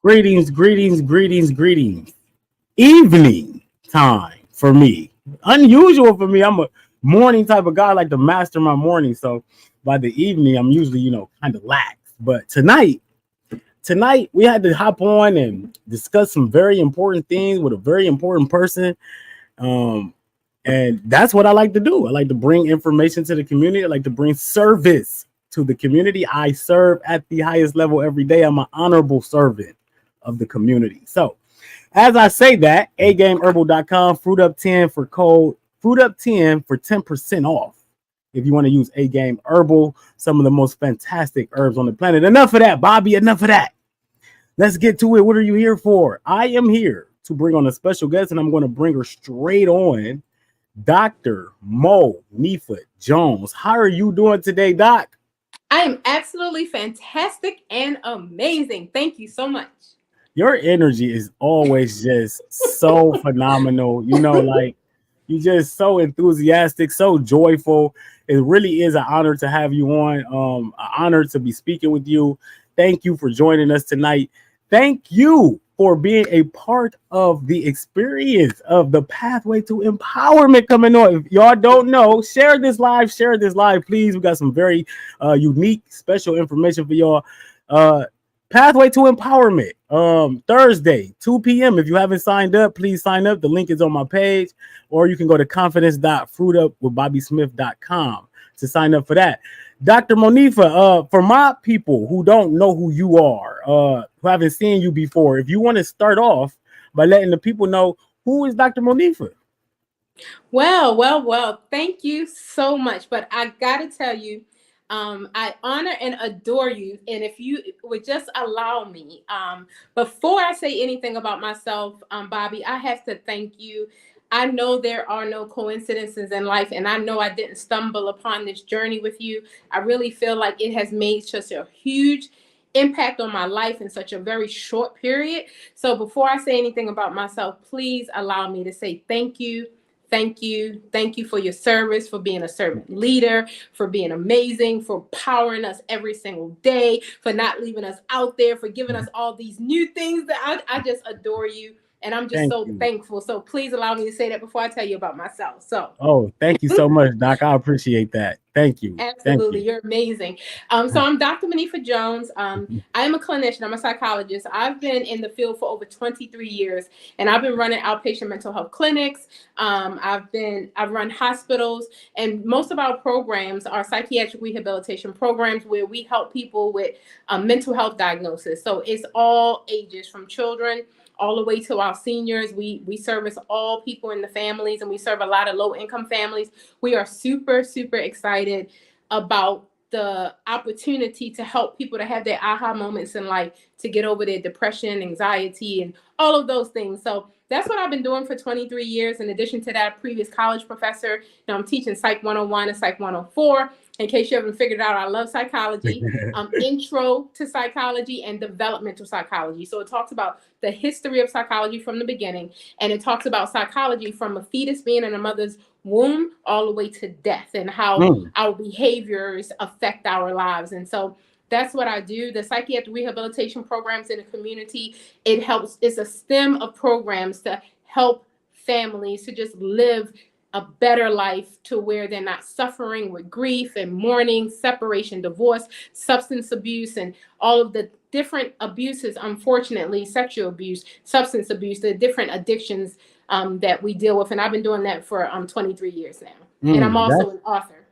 Greetings, greetings, greetings, greetings. Evening time for me. Unusual for me. I'm a morning type of guy. I like to master my morning. So by the evening, I'm usually, kind of lax. But tonight we had to hop on and discuss some very important things with a very important person. Um, and that's what I like to do. I like to bring information to the community. I like to bring service to the community. I serve at the highest level every day. I'm an honorable servant of the community. So, as I say that, agameherbal.com, fruit up 10 for code fruit up 10 for 10% off. If you want to use A Game Herbal, some of the most fantastic herbs on the planet. Enough of that, Bobby. Enough of that. Let's get to it. What are you here for? I am here to bring on a special guest, and I'm going to bring her straight on. Dr. MONIFA Jones. How are you doing today, Doc? I am absolutely fantastic and amazing. Thank you so much. Your energy is always just so phenomenal. Like you're just so enthusiastic, so joyful. It really is an honor to have you on. An honor to be speaking with you. Thank you for joining us tonight. Thank you for being a part of the experience of the pathway to empowerment coming on. If y'all don't know, share this live, please. We got some very unique, special information for y'all. Pathway to Empowerment, Thursday, 2 p.m. If you haven't signed up, please sign up. The link is on my page, or you can go to confidence.fruitupwithbobbysmith.com to sign up for that. Dr. MONIFA, for my people who don't know who you are, who haven't seen you before, if you want to start off by letting the people know who is Dr. MONIFA. Well, thank you so much. But I got to tell you, I honor and adore you. And if you would just allow me, before I say anything about myself, Bobby, I have to thank you. I know there are no coincidences in life, and I know I didn't stumble upon this journey with you. I really feel like it has made such a huge impact on my life in such a very short period. So before I say anything about myself, please allow me to say thank you. Thank you. Thank you for your service, for being a servant leader, for being amazing, for powering us every single day, for not leaving us out there, for giving us all these new things that I just adore you. And I'm just Thank so you. thankful. So please allow me to say that before I tell you about myself. So Oh, thank you so much, Doc. I appreciate that. Thank you. Thank absolutely. you. You're amazing. So I'm Dr. MONIFA Jones. I am a clinician. I'm a psychologist. I've been in the field for over 23 years, and I've been running outpatient mental health clinics. I've run hospitals, and most of our programs are psychiatric rehabilitation programs where we help people with mental health diagnosis. So it's all ages, from children all the way to our seniors. We service all people in the families, and we serve a lot of low income families. We are super, super excited about the opportunity to help people to have their aha moments in life, to get over their depression, anxiety, and all of those things. So that's what I've been doing for 23 years. In addition to that, previous college professor. Now I'm teaching Psych 101 and Psych 104. In case you haven't figured out, I love psychology, intro to psychology and developmental psychology. So it talks about the history of psychology from the beginning, and it talks about psychology from a fetus being in a mother's womb all the way to death, and how our behaviors affect our lives. And so that's what I do. The psychiatric rehabilitation programs in the community, it's a stem of programs to help families to just live a better life, to where they're not suffering with grief and mourning, separation, divorce, substance abuse, and all of the different abuses, unfortunately, sexual abuse, substance abuse, the different addictions that we deal with. And I've been doing that for 23 years now. And I'm also an author.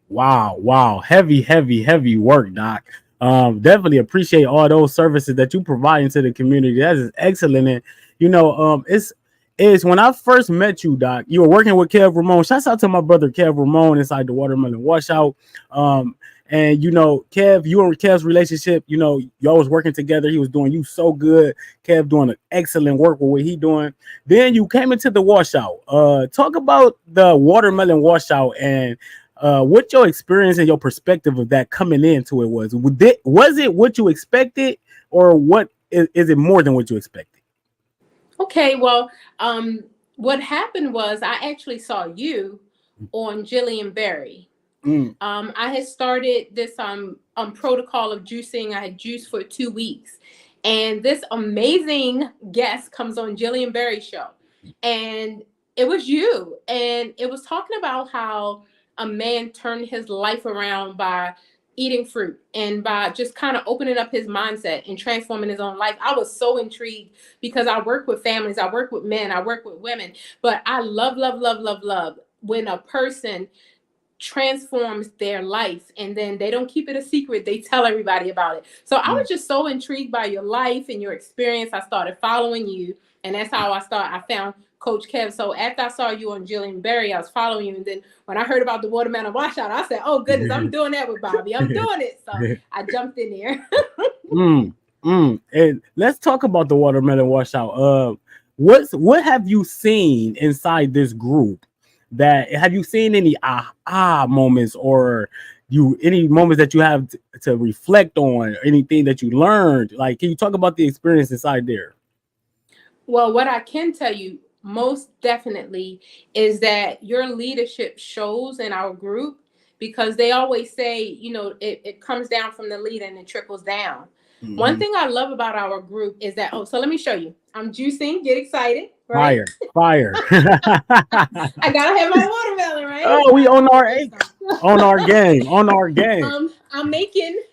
Wow. Heavy work, Doc. Definitely appreciate all those services that you provide into the community. That is excellent. And it's when I first met you, Doc, you were working with Kev Ramon. Shouts out to my brother Kev Ramon inside the Watermelon Washout. And Kev, you and Kev's relationship, y'all was working together. He was doing you so good. Kev doing excellent work with what he doing. Then you came into the washout. Talk about the Watermelon Washout and what your experience and your perspective of that coming into it was. Was it what you expected, or what is it more than what you expected? Okay, well, what happened was I actually saw you on Jillian Berry. I had started this protocol of juicing. I had juiced for 2 weeks, And this amazing guest comes on Jillian Berry's show. And it was you. And it was talking about how a man turned his life around by eating fruit and by just kind of opening up his mindset and transforming his own life. I was so intrigued because I work with families, I work with men, I work with women, but I love when a person transforms their life and then they don't keep it a secret, they tell everybody about it. So I was just so intrigued by your life and your experience. I started following you, and that's how I found Coach Kev. So after I saw you on Jillian Berry, I was following you, and then when I heard about the watermelon washout, I said, oh goodness, I'm doing that with Bobby, I'm doing it. So I jumped in there. And let's talk about the watermelon washout. What have you seen inside this group? That have you seen any moments, or any moments that you have to reflect on, or anything that you learned? Like, can you talk about the experience inside there? Well, what I can tell you most definitely is that your leadership shows in our group, because they always say, it comes down from the leader and it trickles down. Mm-hmm. One thing I love about our group is that, so let me show you. I'm juicing, get excited. Right? Fire. I gotta have my watermelon, right? Oh, we on our game. I'm making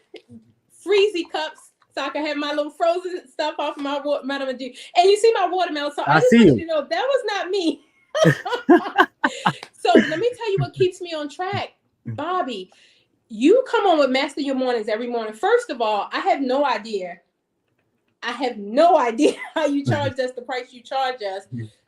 freezy cups so I can have my little frozen stuff off of my watermelon juice. And you see my watermelon, so I just want you to know that was not me. So let me tell you what keeps me on track, Bobby. You come on with Master Your Mornings every morning. First of all, I have no idea how you charge us the price you charge us,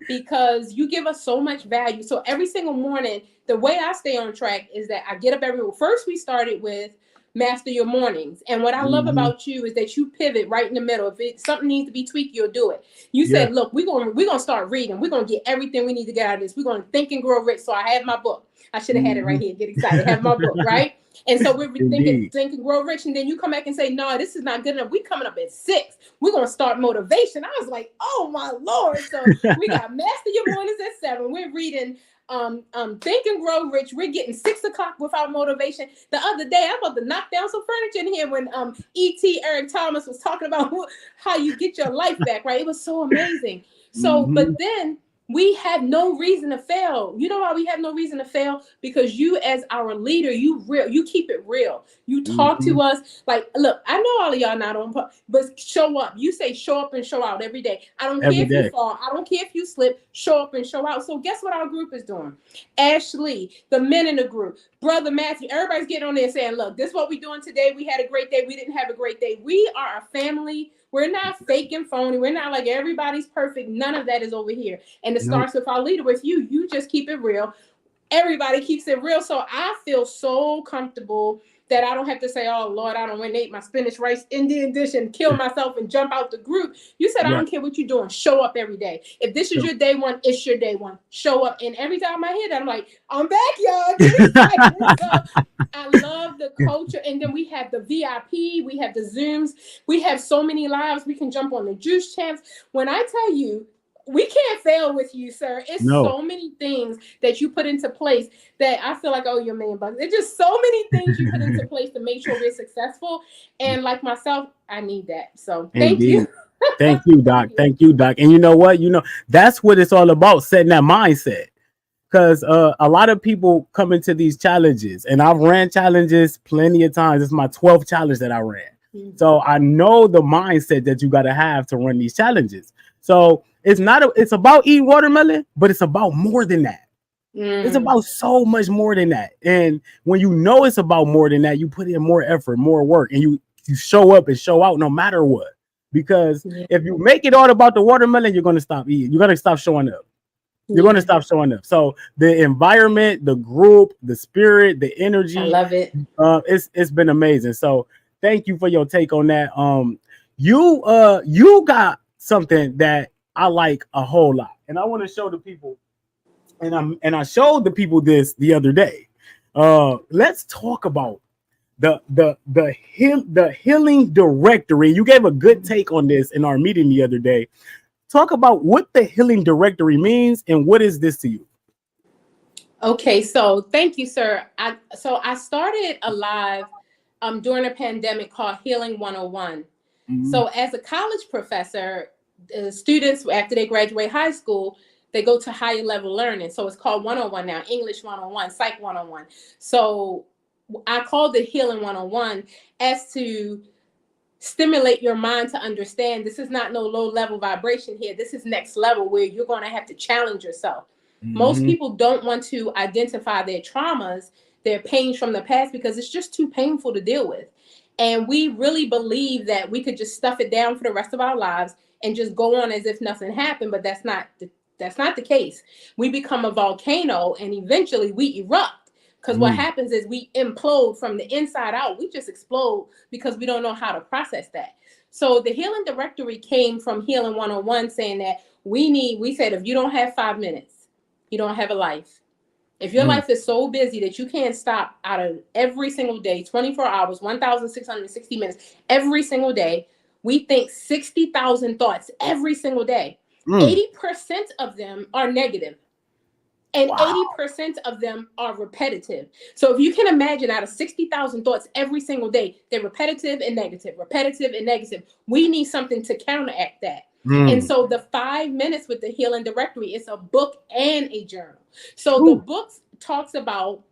because you give us so much value. So every single morning, the way I stay on track is that I get up first we started with Master Your Mornings. And what I love about you is that you pivot right in the middle. If something needs to be tweaked, you'll do it. You said, look, we're gonna start reading. We're gonna get everything we need to get out of this. We're gonna Think and Grow Rich. So I have my book. I should have had it right here. Get excited. Have my book, right? And so we're thinking, Think and Grow Rich. And then you come back and say, no, this is not good enough. We coming up at 6. We're going to start motivation. I was like, oh my Lord. So we got Master Your Mornings at 7. We're reading Think and Grow Rich. We're getting 6 o'clock without motivation. The other day, I'm about to knock down some furniture in here when E.T. Eric Thomas was talking about how you get your life back, right? It was so amazing. So, but then we had no reason to fail. You know why we have no reason to fail? Because you, as our leader, you keep it real. You talk to us like, look, I know all of y'all not on, but show up. You say show up and show out every day. I don't care if you fall. I don't care if you slip. Show up and show out. So guess what our group is doing? Ashley, the men in the group, Brother Matthew, everybody's getting on there saying, look, this is what we're doing today. We had a great day. We didn't have a great day. We are a family. We're not fake and phony. We're not like everybody's perfect. None of that is over here. And it starts with our leader, with you. You just keep it real. Everybody keeps it real. So I feel so comfortable that I don't have to say, oh, Lord, I don't want to eat my spinach rice Indian dish and kill myself and jump out the group. You said, I don't care what you're doing. Show up every day. If this is your day one, it's your day one. Show up. And every time I hear that, I'm like, I'm back, y'all. Get excited. So I love the culture. And then we have the VIP. We have the Zooms. We have so many lives. We can jump on the Juice Champs. When I tell you, we can't fail with you, sir. It's so many things that you put into place that I feel like, oh, you're $1 million. It's just so many things you put into place to make sure we're successful. And like myself, I need that. So thank you. Thank you, Doc. Thank you, Doc. And you know what? That's what it's all about, setting that mindset. Because a lot of people come into these challenges, and I've ran challenges plenty of times. It's my 12th challenge that I ran. So I know the mindset that you got to have to run these challenges. So it's about eating watermelon, but it's about more than that. It's about so much more than that. And when you know it's about more than that, you put in more effort, more work, and you show up and show out no matter what. Because if you make it all about the watermelon, you're going to stop eating. You're going to stop showing up. You're going to stop showing up. So the environment, the group, the spirit, the energy, I love it. It's been amazing. So thank you for your take on that. You got something that I like a whole lot, and I want to show the people. And I showed the people this the other day. Let's talk about the healing directory. You gave a good take on this in our meeting the other day. Talk about what the healing directory means and what is this to you? Okay, so thank you, sir. I started a live during a pandemic called Healing 101. So as a college professor, students, after they graduate high school, they go to higher level learning. So it's called 101 now, English 101, Psych 101. So I call the Healing 101 as to stimulate your mind to understand this is not no low level vibration here. This is next level where you're going to have to challenge yourself. Most people don't want to identify their traumas, their pains from the past, because it's just too painful to deal with. And we really believe that we could just stuff it down for the rest of our lives and just go on as if nothing happened. But that's not the case. We become a volcano and eventually we erupt. Because what happens is we implode from the inside out. We just explode because we don't know how to process that. So the Healing Directory came from Healing 101, saying that we said, if you don't have 5 minutes, you don't have a life. If your life is so busy that you can't stop out of every single day, 24 hours, 1,660 minutes, every single day, we think 60,000 thoughts every single day. 80% of them are negative. And 80% of them are repetitive. So if you can imagine, out of 60,000 thoughts every single day, they're repetitive and negative, repetitive and negative. We need something to counteract that. And so the 5 minutes with the Healing Directory, it's a book and a journal. So the book talks about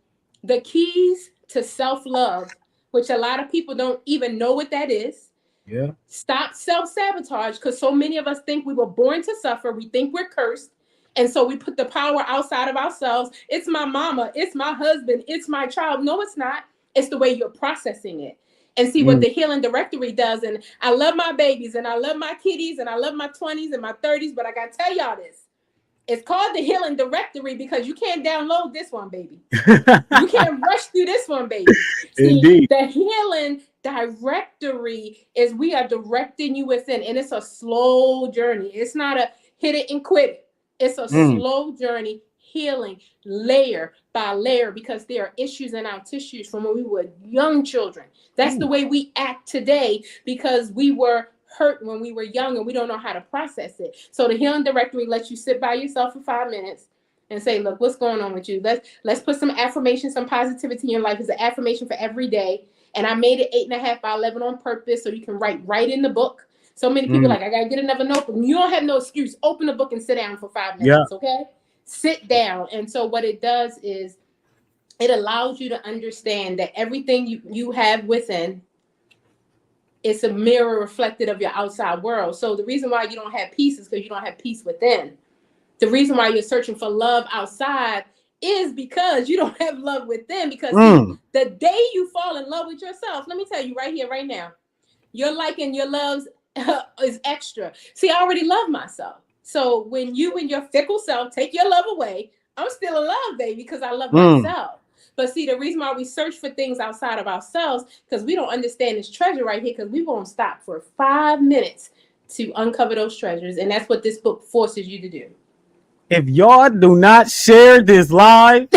the keys to self-love, which a lot of people don't even know what that is. Yeah. Stop self-sabotage, because so many of us think we were born to suffer. We think we're cursed. And so we put the power outside of ourselves. It's my mama, it's my husband, it's my child. No, it's not. It's the way you're processing it. And see what the Healing Directory does. And I love my babies and I love my kiddies and I love my 20s and my 30s. But I got to tell y'all this. It's called the Healing Directory because you can't download this one, baby. You can't rush through this one, baby. See, Indeed. the Healing Directory is we are directing you within. And it's a slow journey. It's not a hit it and quit it. It's a slow journey, healing layer by layer, because there are issues in our tissues from when we were young children. That's the way we act today because we were hurt when we were young and we don't know how to process it. So the Healing Directory lets you sit by yourself for 5 minutes and say, look, what's going on with you? Let's put some affirmation, some positivity in your life. It's an affirmation for every day. And I made it 8.5 by 11 on purpose so you can write right in the book. So many people like, I got to get another notebook. You don't have no excuse. Open the book and sit down for 5 minutes, okay? Sit down. And so what it does is it allows you to understand that everything you have within, it's a mirror reflected of your outside world. So the reason why you don't have peace is because you don't have peace within. The reason why you're searching for love outside is because you don't have love within. Because the day you fall in love with yourself, let me tell you right here, right now, your liking, your loves is extra. See, I already love myself. So when you and your fickle self take your love away, I'm still in love, baby, because I love myself. But see, the reason why we search for things outside of ourselves, because we don't understand this treasure right here, because we won't stop for 5 minutes to uncover those treasures. And that's what this book forces you to do. If y'all do not share this live,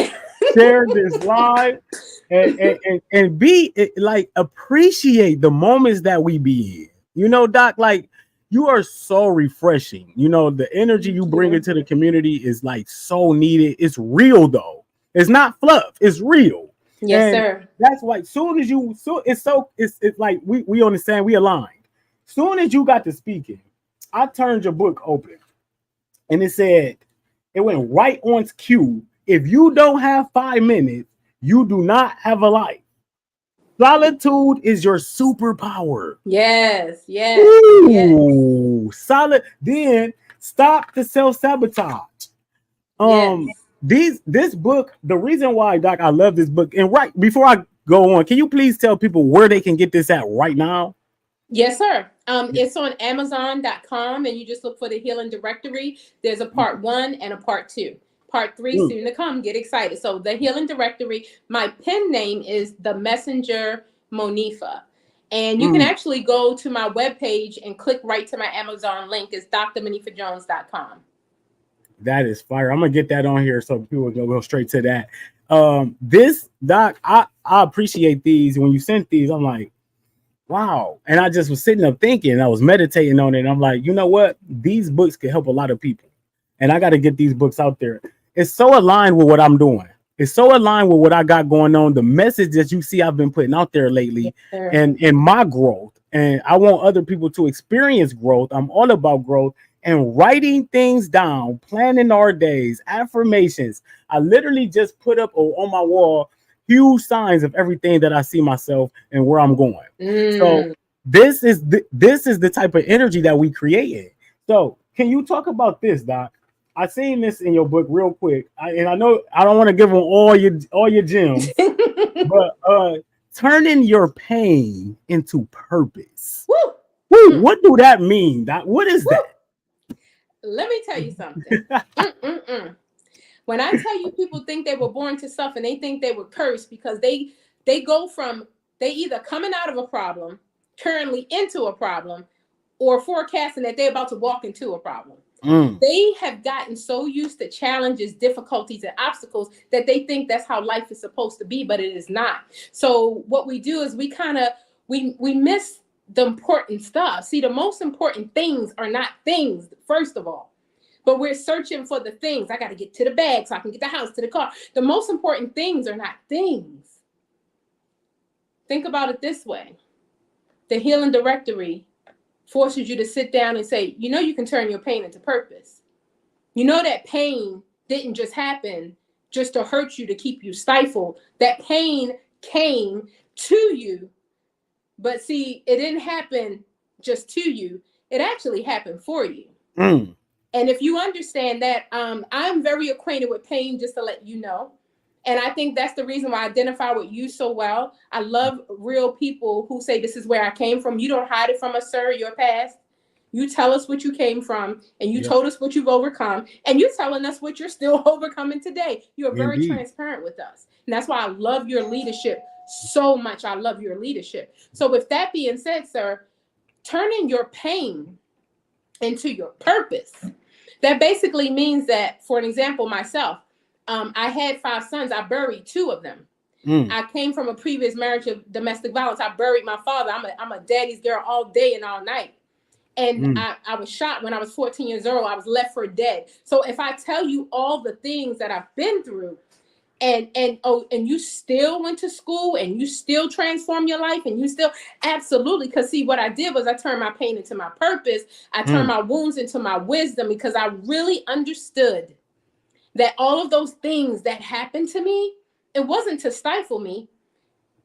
and be like, appreciate the moments that we be in. You know, Doc, like, you are so refreshing. You know, the energy you bring into the community is like so needed. It's real though. It's not fluff. It's real. Yes, sir. That's why it's like we understand, we aligned. Soon as you got to speaking, I turned your book open and it went right on cue. If you don't have 5 minutes, you do not have a life. Solitude is your superpower. Yes. Ooh, solid. Then stop the self-sabotage. This book, the reason why, Doc, I love this book. And right before I go on, can you please tell people where they can get this at right now? Yes, sir. It's on Amazon.com, and you just look for the Healing Directory. There's a part 1 and a part 2. Part 3 soon to come. Get excited. So the Healing Directory, my pen name is The Messenger MONIFA. And you can actually go to my webpage and click right to my Amazon link. It's drmonifajones.com. That is fire. I'm going to get that on here so people will go straight to that. This, Doc, I appreciate these. When you sent these, I'm like, wow. And I just was sitting up thinking, I was meditating on it. And I'm like, you know what? These books could help a lot of people. And I got to get these books out there. It's so aligned with what I'm doing. It's so aligned with what I got going on. The message that you see I've been putting out there lately, and my growth and I want other people to experience growth. I'm all about growth and writing things down, planning our days, affirmations. I literally just put up on my wall huge signs of everything that I see myself and where I'm going. So this is the type of energy that we create. So can you talk about this, Doc? I seen this in your book real quick, and I know I don't want to give them all your gems, but turning your pain into purpose. Woo! Woo, what do that mean? What is that? Let me tell you something. When I tell you people think they were born to suffer, and they think they were cursed because they go from they either coming out of a problem, currently into a problem, or forecasting that they're about to walk into a problem. They have gotten so used to challenges, difficulties, and obstacles that they think that's how life is supposed to be, but it is not. So what we do is we miss the important stuff. See, the most important things are not things, first of all, but we're searching for the things. I got to get to the bag so I can get the house, to the car. The most important things are not things. Think about it this way. The Healing Directory forces you to sit down and say, you know, you can turn your pain into purpose. You know, that pain didn't just happen just to hurt you, to keep you stifled. That pain came to you, but see, it didn't happen just to you. It actually happened for you. And if you understand that, I'm very acquainted with pain, just to let you know. And I think that's the reason why I identify with you so well. I love real people who say, this is where I came from. You don't hide it from us, sir, your past. You tell us what you came from, and you told us what you've overcome, and you're telling us what you're still overcoming today. You're very transparent with us. And that's why I love your leadership so much. I love your leadership. So with that being said, sir, turning your pain into your purpose, that basically means that, for an example, myself, I had 5 sons. I buried 2 of them. I came from a previous marriage of domestic violence. I buried my father. I'm a daddy's girl all day and all night. And I was shot when I was 14 years old. I was left for dead. So if I tell you all the things that I've been through, and you still went to school, and you still transform your life, and you still, absolutely. Because see, what I did was I turned my pain into my purpose. I turned my wounds into my wisdom, because I really understood that all of those things that happened to me, it wasn't to stifle me.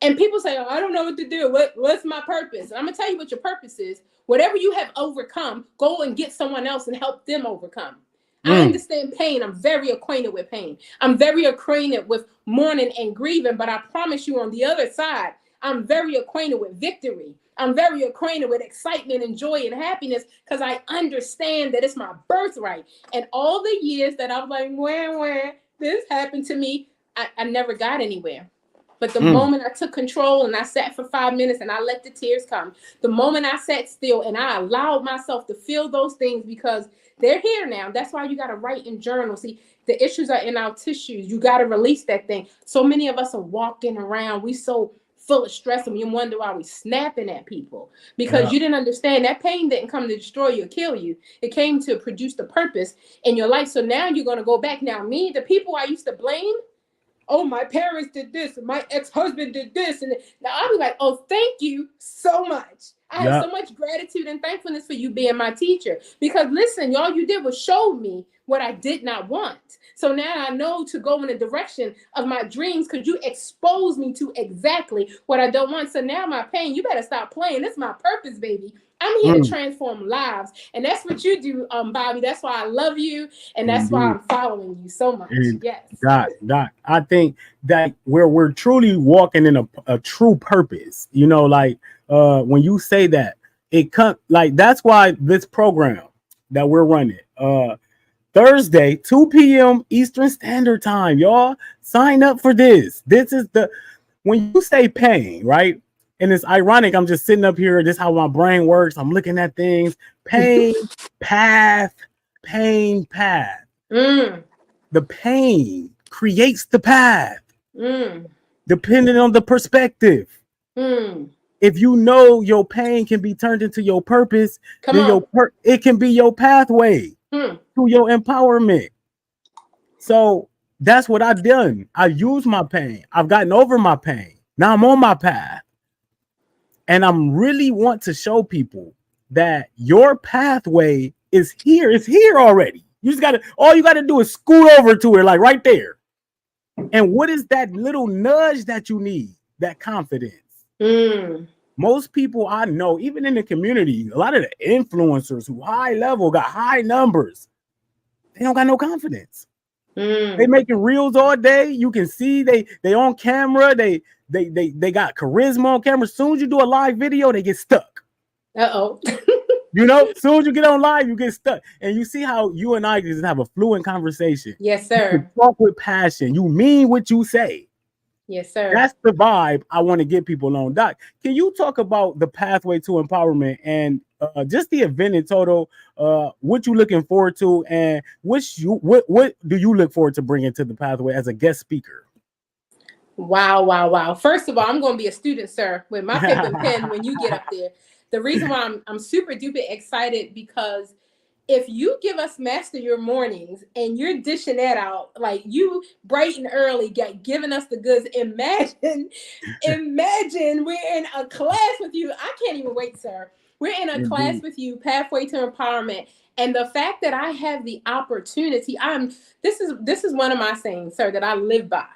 And people say, oh, I don't know what to do. What's my purpose? I'm going to tell you what your purpose is. Whatever you have overcome, go and get someone else and help them overcome. I understand pain. I'm very acquainted with pain. I'm very acquainted with mourning and grieving. But I promise you, on the other side, I'm very acquainted with victory. I'm very acquainted with excitement and joy and happiness, because I understand that it's my birthright. And all the years that I was like, where this happened to me, I never got anywhere. But the moment I took control and I sat for 5 minutes and I let the tears come, the moment I sat still and I allowed myself to feel those things, because they're here now. That's why you got to write in journal. See, the issues are in our tissues. You got to release that thing. So many of us are walking around. We so full of stress, and you wonder why we snapping at people, because you didn't understand that pain didn't come to destroy you or kill you. It came to produce the purpose in your life. So now you're going to go back. Now, me, the people I used to blame, oh, my parents did this, and my ex-husband did this. And now I'll be like, oh, thank you so much. I have so much gratitude and thankfulness for you being my teacher. Because listen, all you did was show me what I did not want. So now I know to go in the direction of my dreams, because you exposed me to exactly what I don't want. So now my pain, you better stop playing. This is my purpose, baby. I'm here to transform lives. And that's what you do, Bobby. That's why I love you. And that's why I'm following you so much. Yes. Doc, I think that where we're truly walking in a true purpose, you know, like when you say that, it comes like, that's why this program that we're running, Thursday, 2 p.m. Eastern Standard Time, y'all sign up for this. This is when you say pain, right? And it's ironic. I'm just sitting up here. This is how my brain works. I'm looking at things. Pain, path. The pain creates the path. Depending on the perspective. If you know your pain can be turned into your purpose, then it can be your pathway to your empowerment. So that's what I've done. I used my pain. I've gotten over my pain. Now I'm on my path. And I'm really want to show people that your pathway is here. It's here already. You just gotta, all you gotta do is scoot over to it, like right there. And what is that little nudge that you need? That confidence. Most people I know, even in the community, a lot of the influencers who high level got high numbers, they don't got no confidence. They making reels all day. You can see they on camera. They got charisma on camera. As soon as you do a live video, they get stuck. You know, as soon as you get on live, you get stuck. And you see how you and I just have a fluent conversation. Yes, sir. You talk with passion. You mean what you say. Yes, sir. That's the vibe I want to get people on. Doc, can you talk about the pathway to empowerment and just the event in total? What you looking forward to, and what do you look forward to bringing to the pathway as a guest speaker? Wow. First of all, I'm going to be a student, sir, with my paper and pen when you get up there. The reason why I'm super duper excited, because if you give us Master Your Mornings and you're dishing that out, like you bright and early giving us the goods, imagine we're in a class with you. I can't even wait, sir. We're in a class with you, Pathway to Empowerment. And the fact that I have the opportunity, this is one of my sayings, sir, that I live by.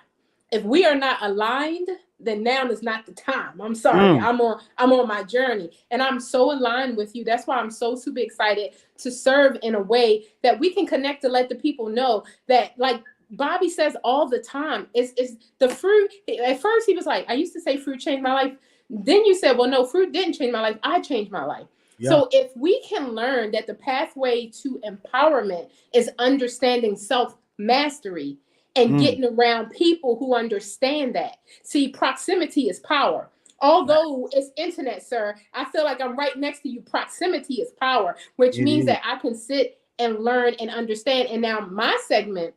If we are not aligned, then now is not the time. I'm sorry. I'm on my journey, and I'm so aligned with you. That's why I'm so super excited to serve in a way that we can connect to let the people know that, like Bobby says all the time, is the fruit. At first he was like, I used to say fruit changed my life. Then you said, well, no, fruit didn't change my life. I changed my life. Yeah. So if we can learn that the pathway to empowerment is understanding self-mastery, and getting around people who understand that. See, proximity is power. Although it's internet, sir, I feel like I'm right next to you. Proximity is power, which means that I can sit and learn and understand. And now my segment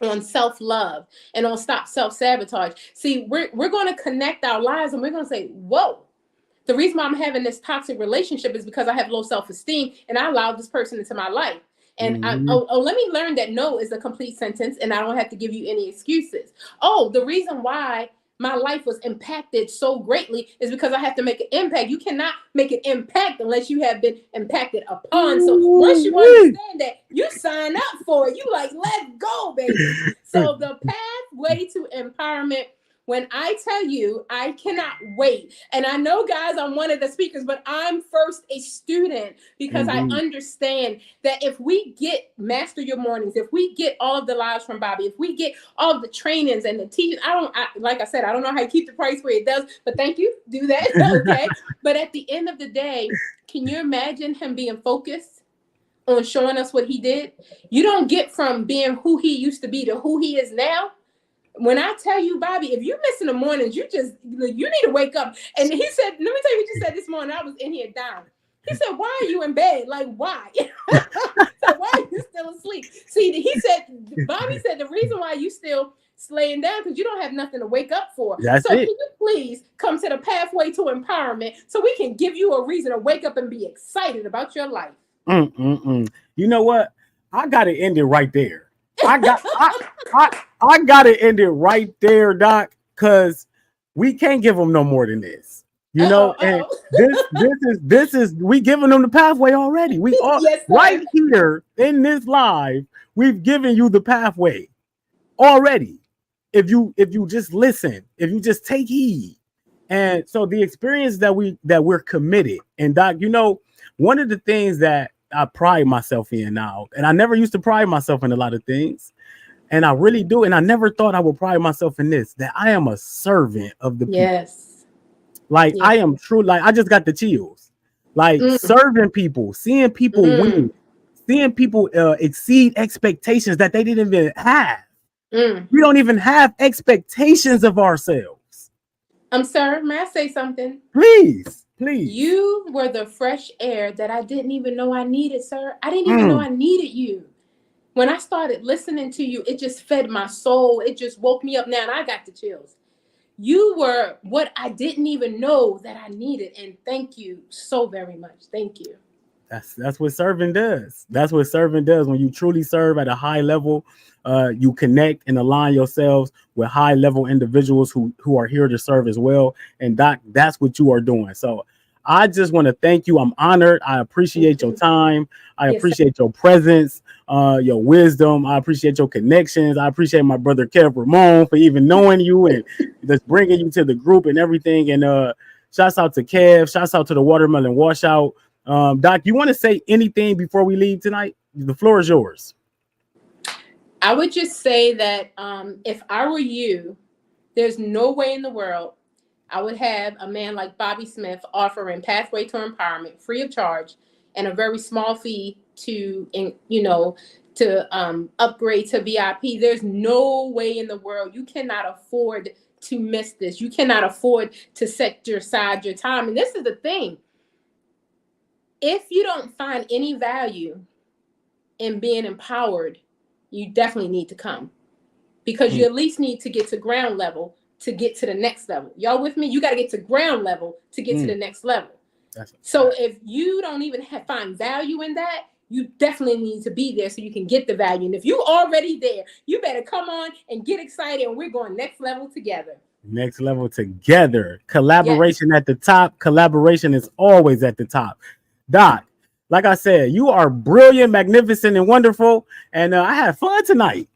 on self-love and on stop self-sabotage. See, we're going to connect our lives, and we're going to say, whoa. The reason why I'm having this toxic relationship is because I have low self-esteem, and I allowed this person into my life. And let me learn that no is a complete sentence, and I don't have to give you any excuses. The reason why my life was impacted so greatly is because I have to make an impact. You cannot make an impact unless you have been impacted upon. So once you understand that, you sign up for it. You like, let's go, baby. So the pathway to empowerment, when I tell you, I cannot wait. And I know, guys, I'm one of the speakers, but I'm first a student, because I understand that if we get Master Your Mornings, if we get all of the lives from Bobby, if we get all of the trainings and the teachers, like I said, I don't know how you keep the price where it does, but thank you, do that, okay? But at the end of the day, can you imagine him being focused on showing us what he did? You don't get from being who he used to be to who he is now. When I tell you, Bobby, if you miss in the mornings, you need to wake up. And he said, let me tell you what you said this morning. I was in here down. He said, why are you in bed? Like, why? So why are you still asleep? See, Bobby said, the reason why you still laying down, because you don't have nothing to wake up for. That's so it. Can you please come to the pathway to empowerment so we can give you a reason to wake up and be excited about your life? You know what? I got to end it right there. I got to end it right there, Doc, because we can't give them no more than this. You know, and this is we giving them the pathway already. We are right here in this live. We've given you the pathway already. If you just listen, if you just take heed. And so the experience that we're committed. And Doc, you know, one of the things that I pride myself in now, and I never used to pride myself in a lot of things, and I really do, and I never thought I would pride myself in this, that I am a servant of the people. Like I am true, like I just got the chills. Like serving people, seeing people win, seeing people exceed expectations that they didn't even have. We don't even have expectations of ourselves. Sir, may I say something? Please. You were the fresh air that I didn't even know I needed, sir. I didn't even know I needed you. When I started listening to you, it just fed my soul. It just woke me up now, and I got the chills. You were what I didn't even know that I needed, and thank you so very much. Thank you. That's what serving does. That's what serving does. When you truly serve at a high level, you connect and align yourselves with high level individuals who are here to serve as well. And Doc, that's what you are doing. So I just want to thank you. I'm honored. I appreciate your time. I Yes, sir. appreciate your presence, your wisdom. I appreciate your connections. I appreciate my brother Kev Ramon for even knowing you and just bringing you to the group and everything. And shouts out to Kev. Shouts out to the Watermelon Washout. Doc, you want to say anything before we leave tonight? The floor is yours. I would just say that if I were you, there's no way in the world I would have a man like Bobby Smith offering Pathway to Empowerment free of charge and a very small fee to, upgrade to VIP. There's no way in the world. You cannot afford to miss this. You cannot afford to set aside your time. And this is the thing. If you don't find any value in being empowered, you definitely need to come, because you at least need to get to ground level to get to the next level. Y'all with me? You got to get to ground level to get to the next level. So if you don't even find value in that, you definitely need to be there so you can get the value. And if you already there, you better come on and get excited, and we're going next level together. Next level together. Collaboration at the top. Collaboration is always at the top. Doc, like I said, you are brilliant, magnificent, and wonderful. And I had fun tonight.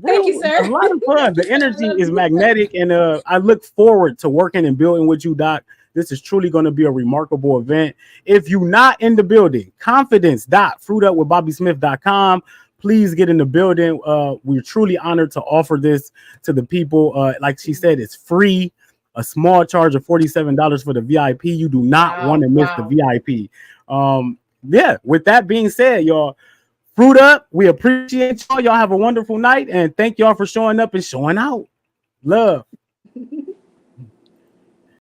Thank you, sir. A lot of fun. The energy is magnetic, and I look forward to working and building with you, Doc. This is truly going to be a remarkable event. If you're not in the building, confidence.fruitupwithbobbysmith.com. Please get in the building. We're truly honored to offer this to the people. Like she said, it's free. A small charge of $47 for the VIP. You do not want to miss the VIP. Yeah, with that being said, y'all, fruit up. We appreciate y'all. Y'all have a wonderful night, and thank y'all for showing up and showing out. Love.